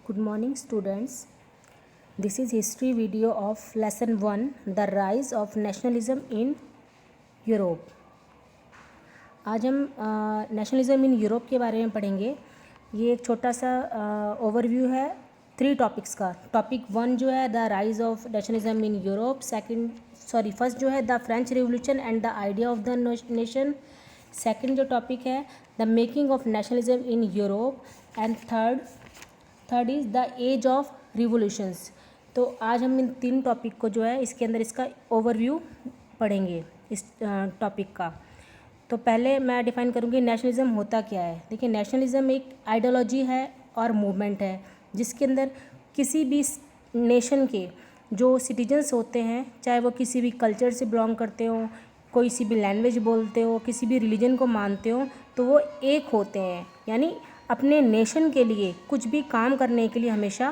Good morning students. This is history video of lesson 1, the rise of nationalism in Europe. आज हम nationalism in Europe के बारे में पढ़ेंगे. ये एक छोटा सा ओवरव्यू है 3 टॉपिक्स का. टॉपिक 1 जो है the rise of nationalism in Europe, first जो है the French revolution and the idea of the nation. Second जो टॉपिक है the making of nationalism in Europe and third is the age of revolutions. तो आज हम इन 3 topic को जो है इसके अंदर इसका ओवरव्यू पढ़ेंगे इस टॉपिक का. तो पहले मैं डिफ़ाइन करूँगी नेशनलिज्म होता क्या है. देखिए, नेशनलिज्म एक आइडियोलॉजी है और मूवमेंट है जिसके अंदर किसी भी नेशन के जो सिटीजन्स होते हैं, चाहे वो किसी भी कल्चर से बिलोंग करते हो, कोई सी भी लैंग्वेज बोलते हो, किसी भी रिलीजन को मानते हो, तो वो एक होते हैं. यानी अपने नेशन के लिए कुछ भी काम करने के लिए हमेशा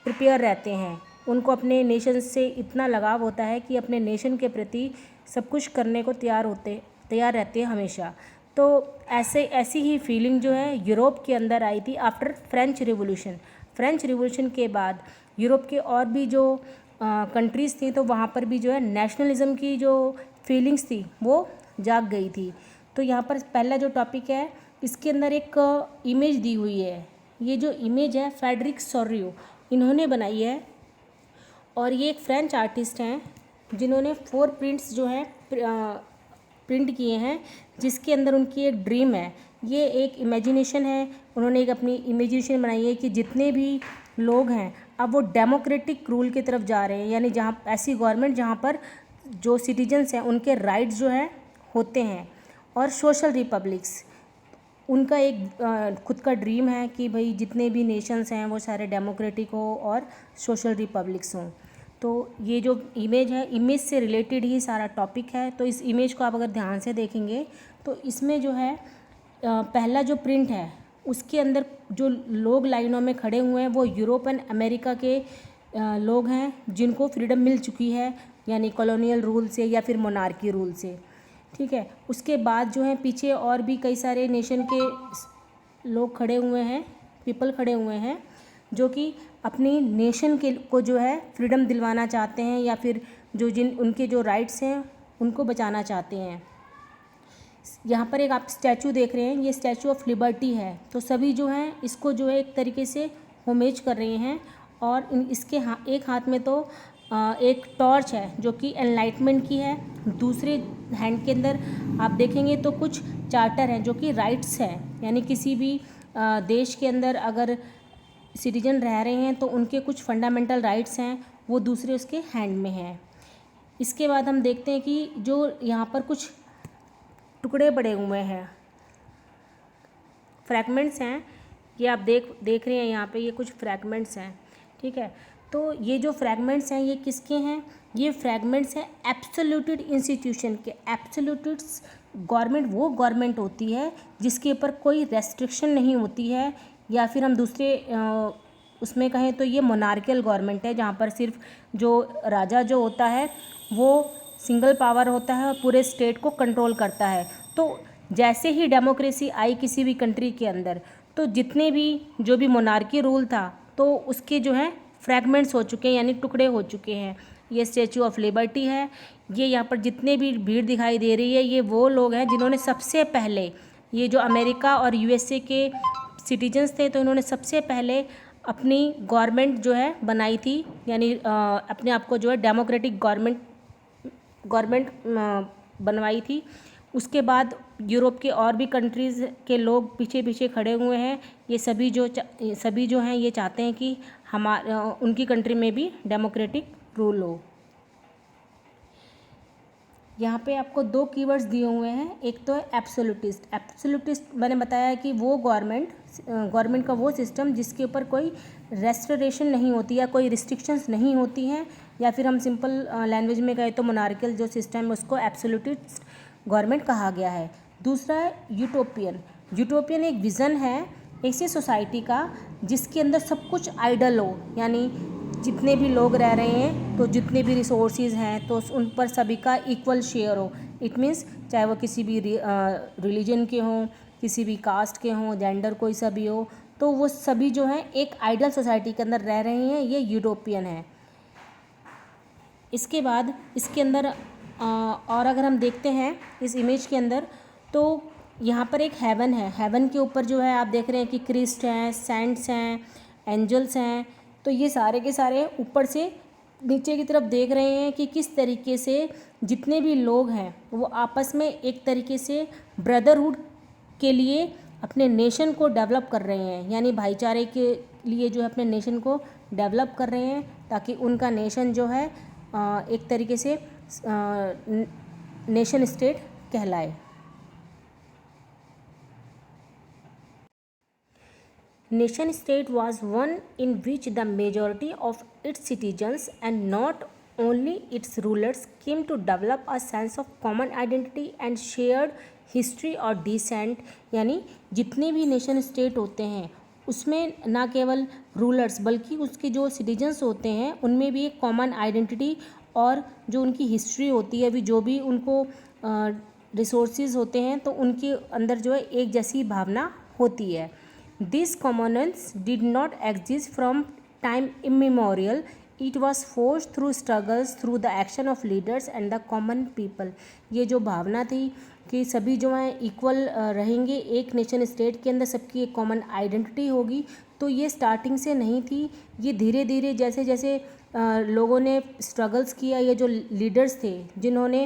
प्रिपेयर रहते हैं. उनको अपने नेशन से इतना लगाव होता है कि अपने नेशन के प्रति सब कुछ करने को तैयार रहते हैं हमेशा. तो ऐसी ही फीलिंग जो है यूरोप के अंदर आई थी after French revolution. French revolution के बाद यूरोप के और भी जो कंट्रीज़ थी तो वहाँ पर भी जो है नेशनलिज्म की जो फीलिंग्स थी वो जाग गई थी. तो यहाँ पर पहला जो टॉपिक है इसके अंदर एक इमेज दी हुई है. ये जो इमेज है फ्रेडरिक सोर्रियो इन्होंने बनाई है और ये एक फ्रेंच आर्टिस्ट हैं जिन्होंने 4 प्रिंट्स जो हैं प्रिंट किए हैं जिसके अंदर उनकी एक ड्रीम है. ये एक इमेजिनेशन है. उन्होंने एक अपनी इमेजिनेशन बनाई है कि जितने भी लोग हैं अब वो डेमोक्रेटिक रूल की तरफ जा रहे हैं. यानी जहाँ ऐसी गवर्नमेंट जहाँ पर जो सिटीजन्स हैं उनके राइट्स जो हैं होते हैं, और सोशल रिपब्लिक्स उनका एक खुद का ड्रीम है कि भाई जितने भी नेशंस हैं वो सारे डेमोक्रेटिक हो और सोशल रिपब्लिक्स हों. तो ये जो इमेज है, इमेज से रिलेटेड ही सारा टॉपिक है. तो इस इमेज को आप अगर ध्यान से देखेंगे तो इसमें जो है पहला जो प्रिंट है उसके अंदर जो लोग लाइनों में खड़े हुए हैं वो यूरोप एंड अमेरिका के लोग हैं जिनको फ्रीडम मिल चुकी है, यानी कॉलोनियल रूल से या फिर मोनार्की रूल से. ठीक है. उसके बाद जो है पीछे और भी कई सारे नेशन के लोग खड़े हुए हैं, पीपल खड़े हुए हैं जो कि अपनी नेशन के को जो है फ्रीडम दिलवाना चाहते हैं या फिर उनके जो राइट्स हैं उनको बचाना चाहते हैं. यहाँ पर एक आप स्टैचू देख रहे हैं, ये स्टैचू ऑफ लिबर्टी है. तो सभी जो हैं इसको जो है एक तरीके से होमेज कर रहे हैं और इसके एक हाथ में तो एक टॉर्च है जो कि एनलाइटमेंट की है. दूसरे हैंड के अंदर आप देखेंगे तो कुछ चार्टर हैं जो कि राइट्स हैं, यानी किसी भी देश के अंदर अगर सिटीजन रह रहे हैं तो उनके कुछ फंडामेंटल राइट्स हैं वो दूसरे उसके हैंड में हैं. इसके बाद हम देखते हैं कि जो यहाँ पर कुछ टुकड़े पड़े हुए हैं, फ्रैगमेंट्स हैं, ये आप देख रहे हैं यहाँ पे, ये कुछ फ्रैगमेंट्स हैं. ठीक है. तो ये जो फ्रैगमेंट्स हैं ये किसके हैं? ये फ्रैगमेंट्स हैं एब्सोल्यूटेड इंस्टीट्यूशन के. एब्सोल्यूटेड्स गवर्नमेंट वो गवर्नमेंट होती है जिसके ऊपर कोई रेस्ट्रिक्शन नहीं होती है, या फिर हम दूसरे उसमें कहें तो ये मोनार्कियल गवर्नमेंट है जहाँ पर सिर्फ जो राजा जो होता है वो सिंगल पावर होता है और पूरे स्टेट को कंट्रोल करता है. तो जैसे ही डेमोक्रेसी आई किसी भी कंट्री के अंदर तो जितने भी जो भी मोनार्की रूल था तो उसके जो है फ्रैगमेंट्स हो चुके हैं, यानी टुकड़े हो चुके हैं. ये स्टैचू ऑफ लिबर्टी है. ये यहाँ पर जितने भी भीड़ दिखाई दे रही है ये वो लोग हैं जिन्होंने सबसे पहले, ये जो अमेरिका और यूएसए के सिटीजन्स थे, तो इन्होंने सबसे पहले अपनी गवर्नमेंट जो है बनाई थी, यानी अपने आप को जो है डेमोक्रेटिक गवर्नमेंट बनवाई थी. उसके बाद यूरोप के और भी कंट्रीज़ के लोग पीछे खड़े हुए हैं. ये सभी जो हैं ये चाहते हैं कि उनकी कंट्री में भी डेमोक्रेटिक रूल हो. यहाँ पे आपको 2 कीवर्ड्स दिए हुए हैं. एक तो है एब्सोल्यूटिस्ट. एब्सोल्यूटिस्ट मैंने बताया है कि वो गवर्नमेंट का वो सिस्टम जिसके ऊपर कोई रेस्ट्रिक्शन नहीं होती या कोई रिस्ट्रिक्शंस नहीं होती हैं, या फिर हम सिंपल लैंग्वेज में कहें तो मोनार्कियल जो सिस्टम है उसको एब्सोल्यूटिस्ट गवर्नमेंट कहा गया है. दूसरा है यूटोपियन. यूटोपियन एक विज़न है ऐसी सोसाइटी का जिसके अंदर सब कुछ आइडल हो, यानी जितने भी लोग रह रहे हैं तो जितने भी रिसोर्सेज हैं तो उन पर सभी का इक्वल शेयर हो. इट मीन्स चाहे वो किसी भी रिलीजन के हों किसी भी कास्ट के हों, जेंडर कोई सा भी हो, तो वो सभी जो हैं एक आइडियल सोसाइटी के अंदर रह रहे हैं। ये यूरोपियन है। इसके बाद इसके अंदर और अगर हम देखते हैं इस इमेज के अंदर, तो यहाँ पर एक हेवन है। हेवन के ऊपर जो है आप देख रहे हैं कि क्रिस्ट हैं, सेंट्स हैं, एंजल्स हैं। तो ये सारे के सारे ऊपर से नीचे की तरफ देख रहे हैं कि किस तरीके से जितने भी लोग हैं वो आपस में एक तरीके से ब्रदरहुड के लिए अपने नेशन को डेवलप कर रहे हैं, यानी भाईचारे के लिए जो है अपने नेशन को डेवलप कर रहे हैं, ताकि उनका नेशन जो है एक तरीके से नेशन स्टेट कहलाए। Nation state was one in which the majority of its citizens and not only its rulers came to develop a sense of common identity and shared history or descent। यानी जितने भी nation state होते हैं उसमें ना केवल rulers बल्कि उसके जो सिटीजन्स होते हैं उनमें भी एक कॉमन आइडेंटिटी और जो उनकी हिस्ट्री होती है, अभी जो भी उनको रिसोर्सेज होते हैं तो उनके अंदर जो है एक जैसी भावना होती है। This commonance did not exist from time immemorial. It was forced through struggles, through the action of leaders and the common people। ये जो भावना थी कि सभी जो हैं इक्वल रहेंगे एक नेशन स्टेट के अंदर, सबकी एक कॉमन आइडेंटिटी होगी, तो ये स्टार्टिंग से नहीं थी। ये धीरे धीरे जैसे जैसे लोगों ने स्ट्रगल्स किया, ये जो लीडर्स थे जिन्होंने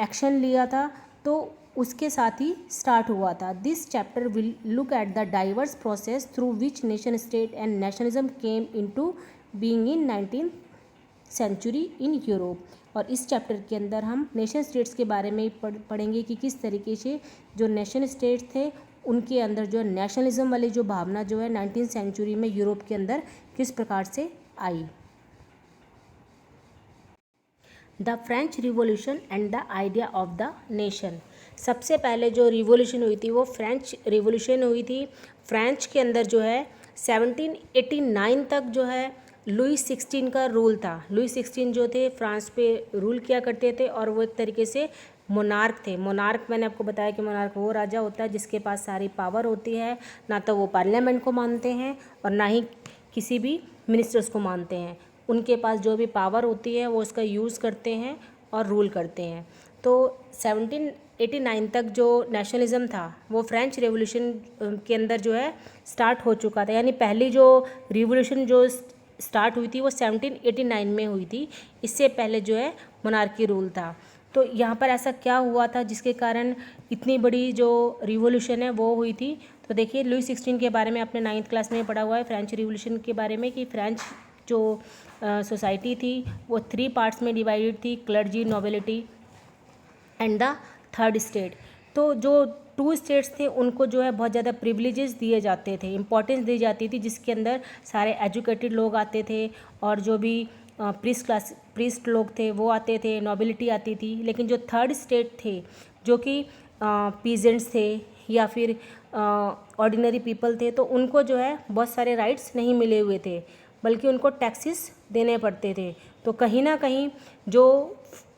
एक्शन लिया था, तो उसके साथ ही स्टार्ट हुआ था। This chapter will look at the diverse process through which nation state and nationalism came into being in 19th century in Europe. और इस चैप्टर के अंदर हम नेशन स्टेट्स के बारे में पढ़ेंगे कि किस तरीके से जो नेशन स्टेट्स थे उनके अंदर जो नेशनलिज्म वाली जो भावना जो है 19th सेंचुरी में यूरोप के अंदर किस प्रकार से आई। The French Revolution and the idea of the nation. सबसे पहले जो रिवॉल्यूशन हुई थी वो फ्रेंच रिवॉल्यूशन हुई थी। फ्रेंच के अंदर जो है 1789 तक जो है लुई 16 का रूल था। लुई 16 जो थे फ्रांस पे रूल किया करते थे और वो एक तरीके से मोनार्क थे। मोनार्क मैंने आपको बताया कि मोनार्क वो राजा होता है जिसके पास सारी पावर होती है, ना तो वो पार्लियामेंट को मानते हैं और ना ही किसी भी मिनिस्टर्स को मानते हैं। उनके पास जो भी पावर होती है वो उसका यूज़ करते हैं और रूल करते हैं। तो 1789 तक जो नेशनलिज्म था वो फ्रेंच रेवोल्यूशन के अंदर जो है स्टार्ट हो चुका था। यानी पहली जो रिवोल्यूशन जो स्टार्ट हुई थी वो 1789 में हुई थी। इससे पहले जो है मोनार्की रूल था। तो यहाँ पर ऐसा क्या हुआ था जिसके कारण इतनी बड़ी जो रिवोल्यूशन है वो हुई थी। तो देखिए लुई 16 के बारे में आपने 9th क्लास में पढ़ा हुआ है, फ्रेंच रिवोल्यूशन के बारे में, कि फ्रेंच जो सोसाइटी थी वो 3 पार्ट्स में डिवाइडेड थी, clergy, nobility and the third state. तो जो 2 स्टेट्स थे उनको जो है बहुत ज़्यादा प्रिविलेजेस दिए जाते थे, इंपॉर्टेंस दी जाती थी, जिसके अंदर सारे एजुकेटेड लोग आते थे और जो भी प्रीस्ट लोग थे वो आते थे, नोबिलिटी आती थी। लेकिन जो थर्ड स्टेट थे जो कि पीजेंट्स थे या फिर ऑर्डिनरी पीपल थे, तो उनको जो है बहुत सारे राइट्स नहीं मिले हुए थे, बल्कि उनको टैक्सेस देने पड़ते थे। तो कहीं ना कहीं जो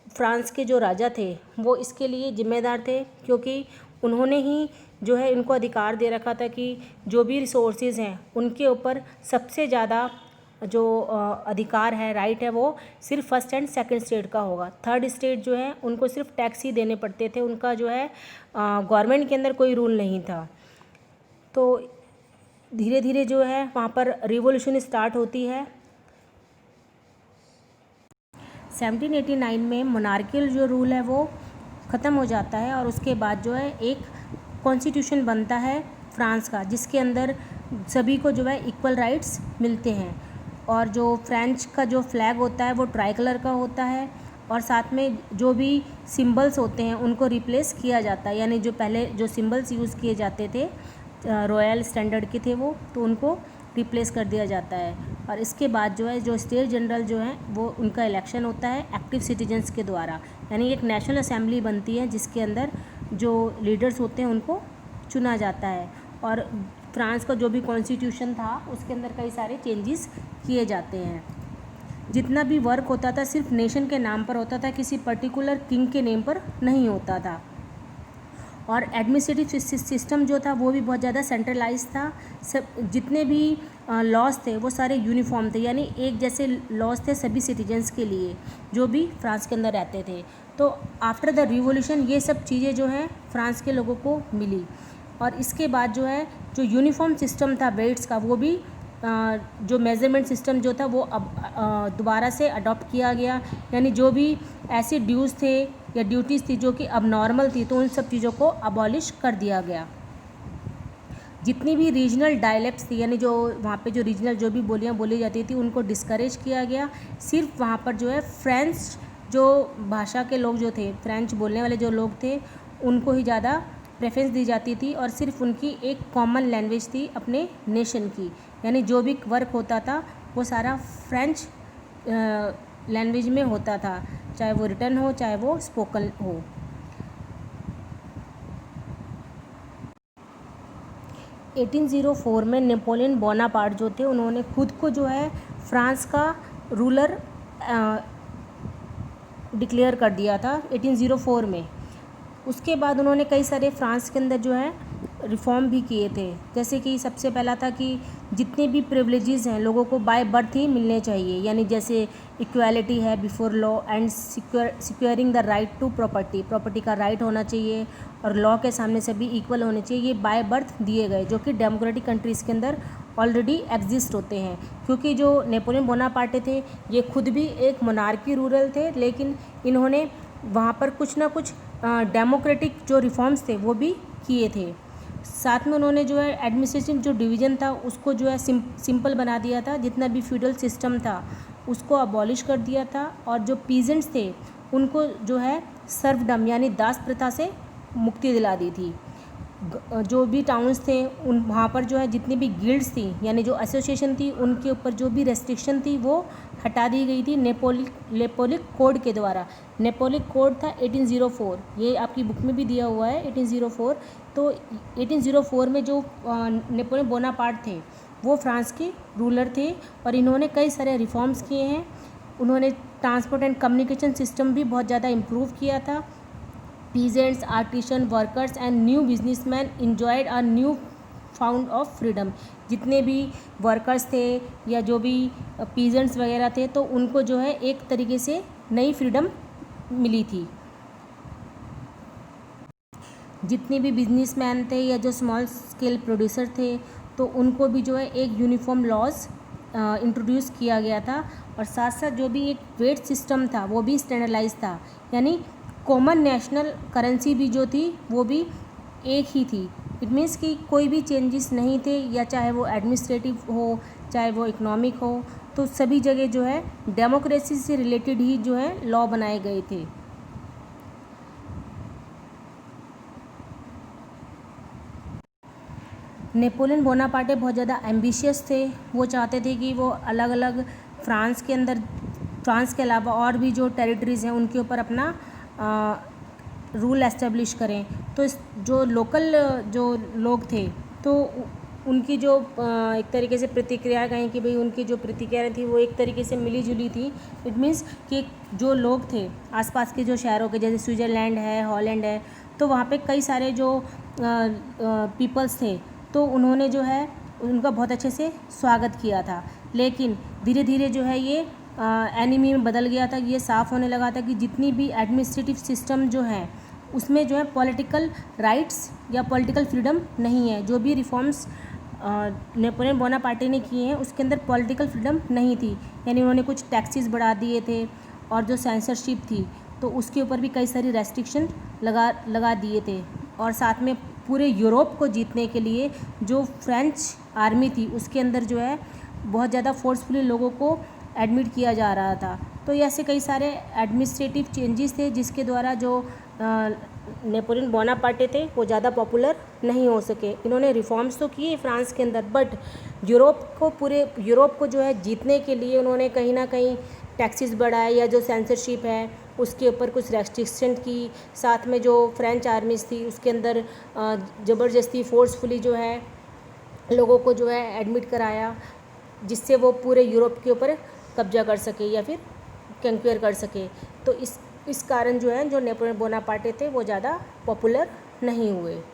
फ्रांस के जो राजा थे वो इसके लिए जिम्मेदार थे, क्योंकि उन्होंने ही जो है इनको अधिकार दे रखा था कि जो भी रिसोर्सेज हैं उनके ऊपर सबसे ज़्यादा जो अधिकार है, राइट है, वो सिर्फ फर्स्ट एंड सेकंड स्टेट का होगा। थर्ड स्टेट जो है उनको सिर्फ टैक्स ही देने पड़ते थे, उनका जो है गवर्नमेंट के अंदर कोई रूल नहीं था। तो धीरे धीरे जो है वहाँ पर रिवॉल्यूशन स्टार्ट होती है। 1789 में मोनार्कियल जो रूल है वो ख़त्म हो जाता है और उसके बाद जो है एक कॉन्स्टिट्यूशन बनता है फ्रांस का, जिसके अंदर सभी को जो है इक्वल राइट्स मिलते हैं। और जो फ्रेंच का जो फ्लैग होता है वो ट्राई कलर का होता है और साथ में जो भी सिंबल्स होते हैं उनको रिप्लेस किया जाता है। यानी जो पहले जो सिंबल्स यूज़ किए जाते थे रॉयल स्टैंडर्ड के थे वो, तो उनको रिप्लेस कर दिया जाता है। और इसके बाद जो है जो स्टेट जनरल जो है वो उनका इलेक्शन होता है एक्टिव सिटीजन्स के द्वारा। यानी एक नेशनल असेंबली बनती है जिसके अंदर जो लीडर्स होते हैं उनको चुना जाता है। और फ्रांस का जो भी कॉन्स्टिट्यूशन था उसके अंदर कई सारे चेंजेस किए जाते हैं। जितना भी वर्क होता था सिर्फ नेशन के नाम पर होता था, किसी पर्टिकुलर किंग के नेम पर नहीं होता था। और एडमिनिस्ट्रेटिव सिस्टम जो था वो भी बहुत ज़्यादा सेंट्रलाइज था। सब जितने भी लॉज थे वो सारे यूनिफॉर्म थे, यानी एक जैसे लॉज थे सभी सिटीजन्स के लिए जो भी फ्रांस के अंदर रहते थे। तो आफ्टर द रिवॉल्यूशन ये सब चीज़ें जो हैं फ्रांस के लोगों को मिली, और इसके बाद जो है जो यूनिफॉर्म सिस्टम था वेट्स का वो भी जो मेज़रमेंट सिस्टम जो था वो अब दोबारा से अडॉप्ट किया गया, यानी जो भी ऐसे ड्यूज़ थे या ड्यूटीज़ थी जो कि अब नॉर्मल थी तो उन सब चीज़ों को अबॉलिश कर दिया गया। जितनी भी रीजनल डायलेक्ट्स थी, यानी जो वहाँ पे जो रीजनल जो भी बोलियाँ बोली जाती थी उनको डिस्करेज किया गया। सिर्फ वहाँ पर जो है फ्रेंच जो भाषा के लोग जो थे, फ्रेंच बोलने वाले जो लोग थे उनको ही ज़्यादा प्रेफरेंस दी जाती थी, और सिर्फ उनकी एक कॉमन लैंग्वेज थी अपने नेशन की, यानी जो भी वर्क होता था वो सारा फ्रेंच लैंग्वेज में होता था, चाहे वो रिटन हो चाहे वो स्पोकन हो। – 1804 में नेपोलियन बोनापार्ट जो थे उन्होंने खुद को जो है फ्रांस का रूलर डिक्लेयर कर दिया था 1804 में। उसके बाद उन्होंने कई सारे फ्रांस के अंदर जो है रिफॉर्म भी किए थे, जैसे कि सबसे पहला था कि जितने भी प्रिविलेजेस हैं लोगों को बाय बर्थ ही मिलने चाहिए, यानी जैसे इक्वालिटी है before law and securing the right to property का राइट होना चाहिए, और लॉ के सामने सभी इक्वल होने चाहिए। ये बाय बर्थ दिए गए जो कि डेमोक्रेटिक कंट्रीज़ के अंदर ऑलरेडी एग्जिस्ट होते हैं, क्योंकि जो नेपोलियन बोनापार्टे थे ये खुद भी एक मोनार्की रूलर थे, लेकिन इन्होंने वहाँ पर कुछ ना कुछ डेमोक्रेटिक जो रिफॉर्म्स थे वो भी किए थे। साथ में उन्होंने जो है एडमिनिस्ट्रेटिव जो डिवीज़न था उसको जो है सिंपल बना दिया था, जितना भी फ्यूडल सिस्टम था उसको अबॉलिश कर दिया था, और जो पीजेंट्स थे उनको जो है सर्वडम यानी दास प्रथा से मुक्ति दिला दी थी। जो भी टाउन्स थे उन वहाँ पर जो है जितनी भी गिल्ड्स थी यानी जो एसोसिएशन थी उनके ऊपर जो भी रेस्ट्रिक्शन थी वो हटा दी गई थी नेपोलिक कोड के द्वारा। नेपोलिक कोड था 1804, ये आपकी बुक में भी दिया हुआ है 1804। तो 1804 में जो नेपोलियन बोनापार्ट थे वो फ्रांस के रूलर थे, और इन्होंने कई सारे रिफॉर्म्स किए हैं। उन्होंने ट्रांसपोर्ट एंड कम्युनिकेशन सिस्टम भी बहुत ज़्यादा इम्प्रूव किया था। Peasants, artisan, workers and new businessman enjoyed a new found of freedom. जितने भी वर्कर्स थे या जो भी पीजेंट्स वगैरह थे तो उनको जो है एक तरीके से नई फ्रीडम मिली थी। जितने भी बिजनेसमैन थे या जो स्मॉल स्केल प्रोड्यूसर थे तो उनको भी जो है एक यूनिफॉर्म लॉज इंट्रोड्यूस किया गया था, और साथ साथ जो भी एक वेट सिस्टम था वो भी स्टैंडर्डाइज था, यानी कॉमन नेशनल करेंसी भी जो थी वो भी एक ही थी। इट मीन्स कि कोई भी चेंजेस नहीं थे, या चाहे वो एडमिनिस्ट्रेटिव हो चाहे वो इकोनॉमिक हो, तो सभी जगह जो है डेमोक्रेसी से रिलेटेड ही जो है लॉ बनाए गए थे। नेपोलियन बोनापार्टे बहुत ज़्यादा एम्बिशियस थे, वो चाहते थे कि वो अलग अलग फ्रांस के अलावा और भी जो टेरिटरीज़ हैं उनके ऊपर अपना रूल एस्टेब्लिश करें। तो जो लोकल जो लोग थे तो उनकी जो एक तरीके से प्रतिक्रिया कहें कि भाई उनकी जो प्रतिक्रिया थी वो एक तरीके से मिली जुली थी। इट मीन्स कि जो लोग थे आसपास के जो शहरों के, जैसे स्विट्ज़रलैंड है, हॉलैंड है, तो वहाँ पे कई सारे जो पीपल्स थे तो उन्होंने जो है उनका बहुत अच्छे से स्वागत किया था। लेकिन धीरे धीरे जो है ये एनिमी में बदल गया था। ये साफ़ होने लगा था कि जितनी भी एडमिनिस्ट्रेटिव सिस्टम जो है उसमें जो है पॉलिटिकल राइट्स या पॉलिटिकल फ्रीडम नहीं है। जो भी रिफॉर्म्स नेपोलियन बोनापार्टे ने किए हैं उसके अंदर पॉलिटिकल फ्रीडम नहीं थी, यानी उन्होंने कुछ टैक्सेस बढ़ा दिए थे, और जो सेंसरशिप थी तो उसके ऊपर भी कई सारी रेस्ट्रिक्शन लगा दिए थे। और साथ में पूरे यूरोप को जीतने के लिए जो फ्रेंच आर्मी थी उसके अंदर जो है बहुत ज़्यादा फोर्सफुली लोगों को एडमिट किया जा रहा था। तो ऐसे कई सारे एडमिनिस्ट्रेटिव चेंजेस थे जिसके द्वारा जो नेपोलियन बोनापार्टे थे वो ज़्यादा पॉपुलर नहीं हो सके। इन्होंने रिफॉर्म्स तो किए फ्रांस के अंदर, बट पूरे यूरोप को जो है जीतने के लिए उन्होंने कहीं ना कहीं टैक्सेस बढ़ाए, या जो सेंसरशिप है उसके ऊपर कुछ रेस्ट्रिक्शन की। साथ में जो फ्रेंच आर्मीज़ थी उसके अंदर ज़बरदस्ती फोर्सफुली जो है लोगों को जो है एडमिट कराया, जिससे वो पूरे यूरोप के ऊपर कब्जा कर सके या फिर कंक्वेयर कर सके। तो इस कारण जो है जो नेपोलियन बोनापार्टे थे वो ज़्यादा पॉपुलर नहीं हुए।